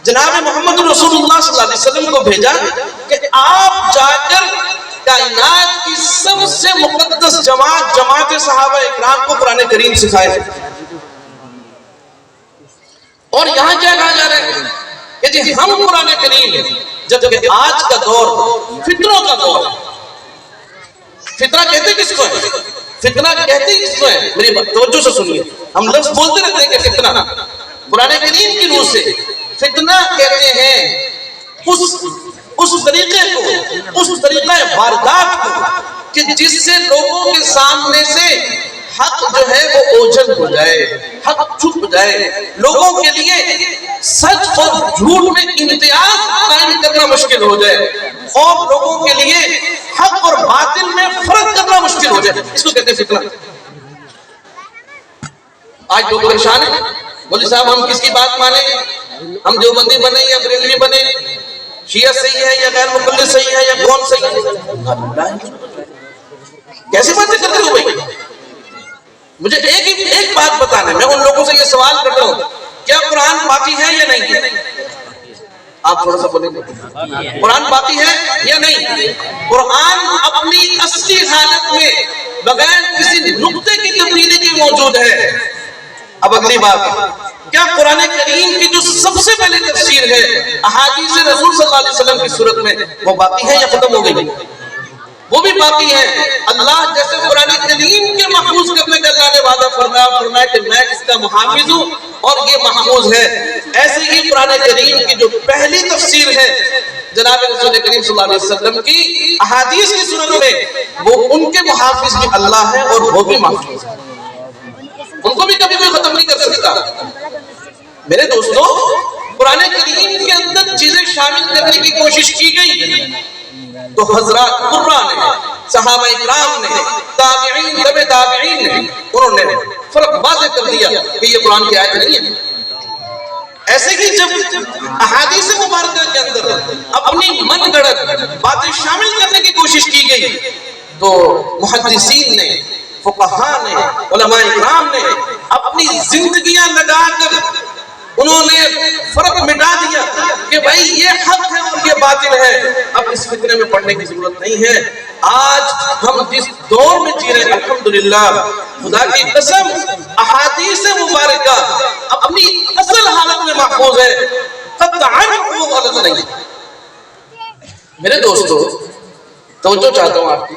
[SPEAKER 1] جناب محمد رسول اللہ صلی اللہ علیہ وسلم کو بھیجا کہ آپ جا کر کائنات کی سب سے مقدس جماعت صحابہ اکرام کو قرآن کریم سکھائے۔ اور یہاں کیا کہا جا رہا ہے کہ جی ہم قرآن کریم، جبکہ آج کا دور فتنوں کا دور ہے۔ فتنہ کہتے کس کو ہے؟ فتنہ کہتے ہی کس کو ہے؟ میری توجہ سے سنیے، ہم لفظ بولتے رہتے ہیں کہ فتنہ، قرآن کریم کی روح سے فتنہ کہتے ہیں اس طریقے کو، اس طریقہ واردات کو کہ جس سے لوگوں کے سامنے سے حق جو ہے وہ اوجھل ہو جائے، حق چھپ جائے، لوگوں کے لیے سچ اور جھوٹ میں امتیاز قائم کرنا مشکل ہو جائے، اور لوگوں کے لیے حق اور باطل میں فرق کرنا مشکل ہو جائے، اس کو کہتے ہیں فتنہ۔ آج لوگ پریشان ہیں، مولوی صاحب ہم کس کی بات مانیں؟ ہم دیوبندی بنے یا بریلوی بنے، شیعہ صحیح ہے یا غیر مقلد صحیح ہے یا کون صحیح ہے؟ کیسی باتیں کرتے ہو بھائی؟ مجھے ایک بات بتانا ہے، میں ان لوگوں سے یہ سوال کرتا ہوں، کیا قرآن باقی ہے یا نہیں؟ آپ تھوڑا سا بولیں گے، قرآن باقی ہے یا نہیں؟ قرآن اپنی اصلی حالت میں بغیر کسی نقطے کی تبدیلی کے موجود ہے۔ اب اگلی بات، کیا قرآن کریم کی جو سب سے پہلی تفسیر ہے احادیث رسول صلی اللہ علیہ وسلم کی صورت میں، وہ باقی ہے یا ختم ہو گئی؟ وہ بھی باقی ہے۔ اللہ جیسے قرآن کریم کے محفوظ کرنے کا اللہ نے وعدہ فرمایا کہ میں اس کا محافظ ہوں اور یہ محفوظ ہے، ایسے ہی قرآن کریم کی جو پہلی تفسیر ہے جناب رسول کریم صلی اللہ علیہ وسلم کی احادیث کی صورت میں، وہ ان کے محافظ بھی اللہ ہے اور وہ بھی محفوظ ہے، ان کو بھی کبھی کوئی ختم نہیں کر سکتا۔ میرے دوستو، قرآن کریم کے اندر چیزیں شامل کرنے کی کوشش کی گئی تو حضرات قرآن نے، صحابہ اکرام نے، تابعین، تبع تابعین نے، انہوں نے فرق واضح کر دیا کہ یہ قرآن کی آیت نہیں ہے۔ ایسے ہی جب احادیث مبارکہ کے اندر اپنی من گڑت باتیں شامل کرنے کی کوشش کی گئی تو محدثین نے، فقہاء نے، علماء اکرام نے اپنی زندگیاں لگا کر انہوں نے فرق مٹا دیا کہ بھائی یہ حق ہے اور یہ باطل ہے، اب اس فتنے میں پڑھنے کی ضرورت نہیں ہے۔ آج ہم جس دور میں جی رہے ہیں، الحمدللہ، خدا کی قسم، احادیث مبارکہ اپنی اصل حالت میں محفوظ ہے، قطعاً وہ غلط نہیں ہے۔ میرے دوستو، توجہ چاہتا ہوں آپ کی،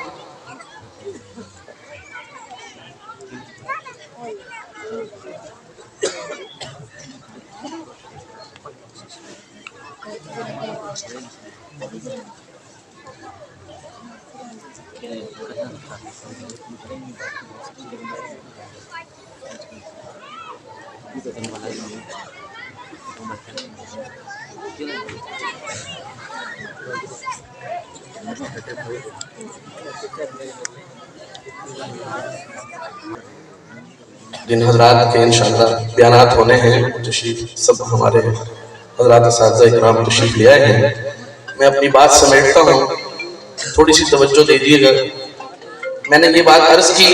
[SPEAKER 1] جن حضرات کے انشاءاللہ بیانات ہونے ہیں، تشریف سب ہمارے حضرات اساتذہ اکرام تشریف لے آئے ہیں، میں اپنی بات سمیٹتا ہوں، تھوڑی سی توجہ دیجیے گا۔ میں نے یہ بات عرض کی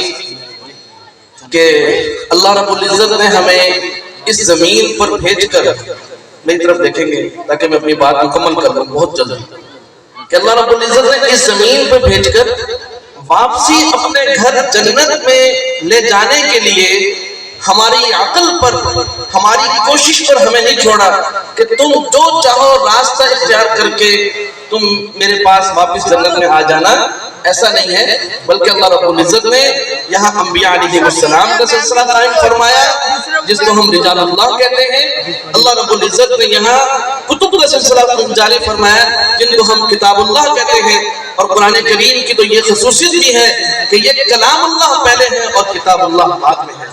[SPEAKER 1] کہ اللہ رب العزت نے ہمیں اس زمین پر بھیج کر، میری طرف دیکھیں گے تاکہ میں اپنی بات مکمل کر لوں بہت جلدی، کہ اللہ رب العزت نے اس زمین پر بھیج کر واپسی اپنے گھر جنت میں لے جانے کے لیے ہماری عقل پر، ہماری کوشش پر ہمیں نہیں چھوڑا کہ تم جو چاہو راستہ اختیار کر کے تم میرے پاس واپس جنت میں آ جانا، ایسا نہیں ہے، بلکہ اللہ رب العزت نے یہاں انبیاء علیہ السلام کا سلسلہ قائم فرمایا جس کو ہم رجال اللہ کہتے ہیں۔ اللہ رب العزت نے یہاں کتب کا سلسلہ جاری فرمایا جن کو ہم کتاب اللہ کہتے ہیں، اور قرآن کریم کی تو یہ خصوصیت بھی ہے کہ یہ کلام اللہ پہلے ہے اور کتاب اللہ بعد میں ہے۔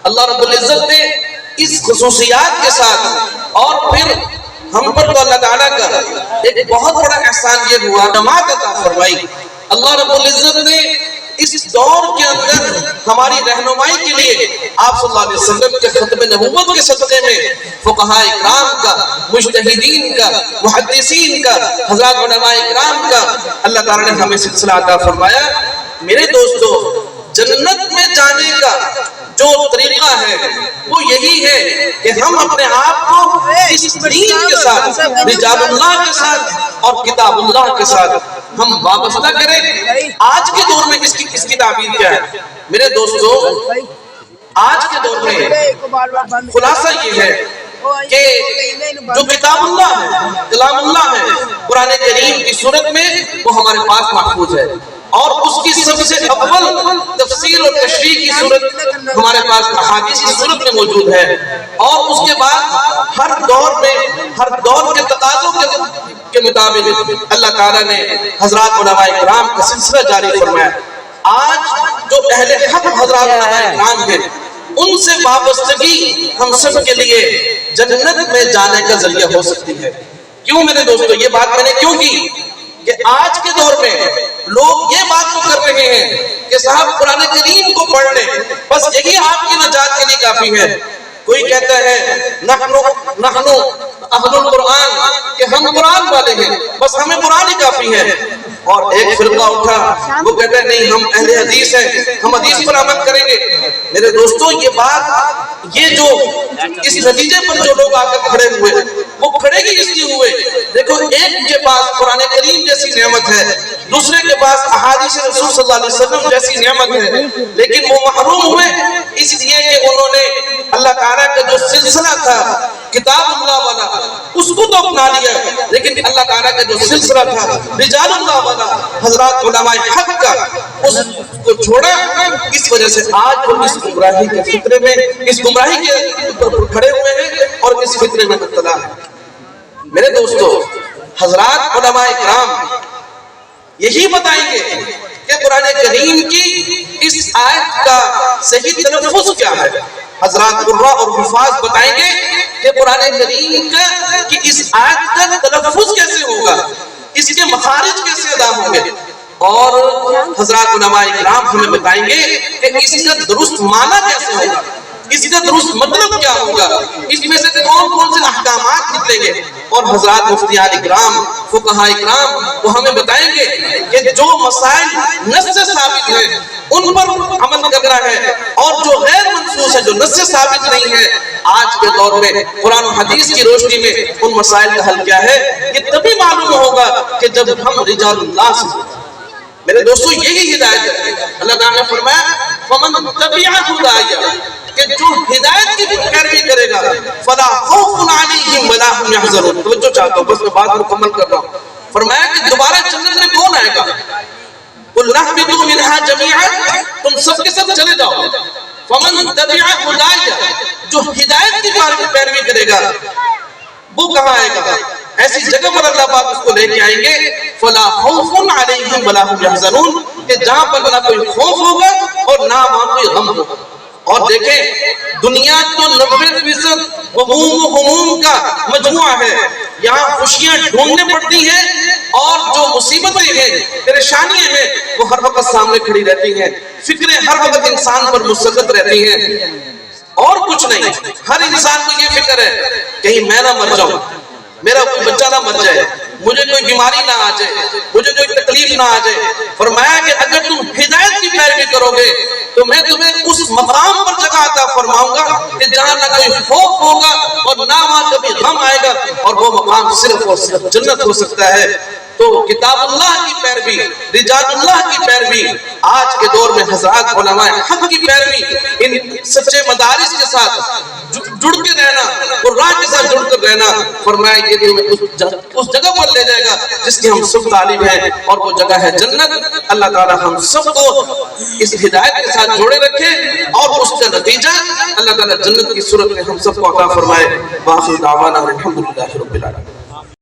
[SPEAKER 1] اللہ رب العزت نے اس خصوصیات کے ساتھ، اور پھر ہم پر تو اللہ تعالیٰ کا ایک بہت بڑا احسان یہ ہوا، جماعت عطا فرمائی۔ اللہ رب العزت نے اس دور کے اندر ہماری رہنمائی کے لیے آپ صلی اللہ علیہ وسلم کے ختم نبوت کے صدقے میں فقہاء اکرام کا، مجتہدین کا، محدثین کا، حضرات علماء اکرام کا اللہ تعالیٰ نے ہمیں سلسلہ عطا فرمایا۔ میرے دوستو، جنت میں جانے کا جو طریقہ ہے وہ یہی ہے کہ ہم اپنے آپ کو اس دین کے ساتھ، رجال اللہ کے ساتھ اور کتاب اللہ کے ساتھ ہم وابستہ کریں۔ آج کے دور میں اس کی تعبیر کیا ہے میرے دوستو؟ آج کے دور میں خلاصہ یہ ہے کہ جو کتاب اللہ ہے، کلام اللہ ہے، قرآن کریم کی صورت میں وہ ہمارے پاس محفوظ ہے، اور اس کی سب سے اول تفسیر اور تشریح کی صورت ہمارے پاس احادیث کی صورت میں موجود ہے، اور اس کے بعد ہر دور میں، ہر دور کے تقاضوں کے مطابق اللہ تعالیٰ نے حضرات علماء اکرام کا سلسلہ جاری فرمایا۔ آج جو اہل حق حضرات علماء اکرام ہیں، ان سے وابستگی ہم سب کے لیے جنت میں جانے کا ذریعہ ہو سکتی ہے۔ کیوں میرے دوستو یہ بات میں نے کیوں کی؟ کہ آج کے دور میں لوگ یہ بات تو کر رہے ہیں کہ صاحب قرآن کریم کو پڑھ لیں، بس یہی آپ کی نجات کے لیے کافی ہے۔ کوئی کہتا ہے نحنو اہل القرآن کہ ہم قرآن والے ہیں، بس ہمیں قرآن ہی کافی ہے. اور ایک فرقہ اٹھا وہ کہتا ہے نہیں ہم اہل حدیث ہیں، ہم حدیث پر عمل کریں گے. میرے دوستو یہ بات، یہ جو اس نتیجے پر جو لوگ آ کر کھڑے ہوئے وہ کھڑے ہی اس لیے ہوئے. دیکھو ایک کے پاس قرآن کریم جیسی نعمت ہے، دوسرے کے پاس احادیث رسول صلی اللہ علیہ وسلم جیسی نعمت ہے، لیکن وہ محروم ہوئے اس لیے کہ انہوں نے اللہ تعالیٰ کا جو سلسلہ تھا کتاب اللہ والا اس کو تو اپنا لیا، لیکن اللہ تعالیٰ کا جو سلسلہ تھا رجال اللہ والا حضرات علماء حق کا اس کو چھوڑا. اس وجہ سے آج وہ اس گمراہی کے فطرے میں، اس گمراہی کے اوپر کھڑے ہوئے ہیں اور اس فطرے میں مبتلا ہے. میرے دوستو حضرات علماء کرام یہی بتائیں گے کہ قرآن کریم کی اس آیت کا صحیح تلفظ کیا ہے. حضرات قرآ اور حفاظ بتائیں گے کہ قرآن کریم کی اس آیت کا تلفظ کیسے ہوگا، اس کے مخارج کیسے ادا ہوں گے. اور حضرات علماء کرام ہمیں بتائیں گے کہ اس کا درست معنی کیسے ہوگا، اس کا درست مطلب کیا ہوگا، اس میں سے کون کون سے احکامات نکلیں گے. اور حضرات مفتیان اکرام، فقہاء اکرام وہ ہمیں بتائیں گے کہ جو مسائل نص سے ثابت ہیں ان پر عمل کرنا ہے، اور جو غیر منصوص ہے جو نص سے ثابت نہیں ہے، آج کے دور میں قرآن و حدیث کی روشنی میں ان مسائل کا حل کیا ہے یہ تبھی معلوم ہوگا کہ جب ہم رجال اللہ سے. میرے دوستو یہی ہدایت ہے. اللہ تعالیٰ نے فرمایا فمن تبع ہدایہ کہ جو ہدایت کی پیروی کرے گا فلا خوف علیہم ولا هم يحزنون. توجہ چاہتا ہوں، بس میں بات مکمل کر رہا ہوں. فرمایا کہ دوبارہ جنت میں کون آئے گا؟ قل اهبطوا منها جميعا، تم سب کے سب چلے جاؤ. فمن تبع ہدایہ جو ہدایت کی پیروی کرے گا وہ کہاں آئے گا؟ ایسی جگہ پر اللہ پاک اس کو لے کے آئیں گے فلا خوف علیہم ولا هم يحزنون کہ جہاں پر نہ کوئی خوف ہوگا اور نہ وہاں کوئی غم ہوگا. اور دیکھیں دنیا تو 90% غموم کا مجموعہ ہے. یہاں خوشیاں ڈھونڈنے پڑتی ہیں اور جو مصیبتیں ہیں پریشانیاں ہیں وہ ہر وقت سامنے کھڑی رہتی ہیں. فکریں ہر وقت انسان پر مسلط رہتی ہیں اور کچھ نہیں. ہر انسان کو یہ فکر ہے کہیں میں نہ مر جاؤں، میرا کوئی بچہ نہ مر جائے، مجھے کوئی بیماری نہ آ جائے، مجھے کوئی تکلیف نہ آ جائے. فرمایا کہ اگر تم ہدایت کی پیروی کرو گے تو میں تمہیں اس مقام پر جگہ عطا فرماؤں گا کہ جہاں نہ کوئی خوف ہوگا اور نہ وہاں کبھی غم آئے گا، اور وہ مقام صرف اور صرف جنت ہو سکتا ہے. تو کتاب اللہ کی پیروی، رجال اللہ کی پیروی، آج کے دور میں حضرات علماء حق کی پیروی، ان سچے مدارس کے ساتھ جڑ کے رہنا، قرآن کے ساتھ جڑ کر رہنا، فرمایا یہ کہ اس جگہ پر لے جائے گا جس کی ہم سب طالب ہیں، اور وہ جگہ ہے جنت. اللہ تعالی ہم سب کو اس ہدایت کے ساتھ جوڑے رکھے اور اس کا نتیجہ اللہ تعالی جنت کی صورت میں ہم سب کو عطا فرمائے. وآخر دعوانا الحمدللہ رب العالمین.